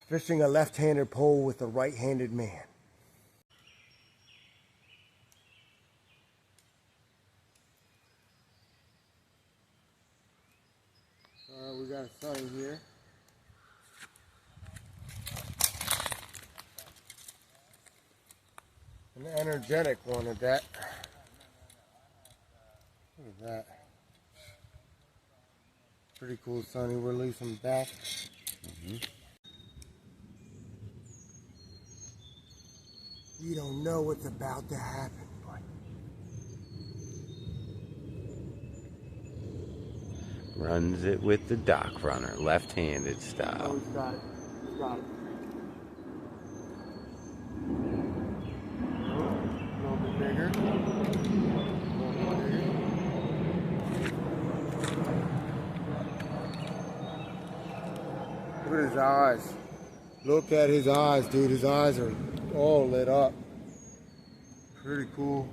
Fishing a left-handed pole with a right-handed man. Alright, we got a sunny here. An energetic one at that. Look at that. Pretty cool, Sonny. We'll release him back. You don't know what's about to happen, but Runs it with the dock runner, left-handed style. oh, he's got it. He's got it. A little bit bigger. Look at his eyes. Look at his eyes, dude. His eyes are all lit up. Pretty cool.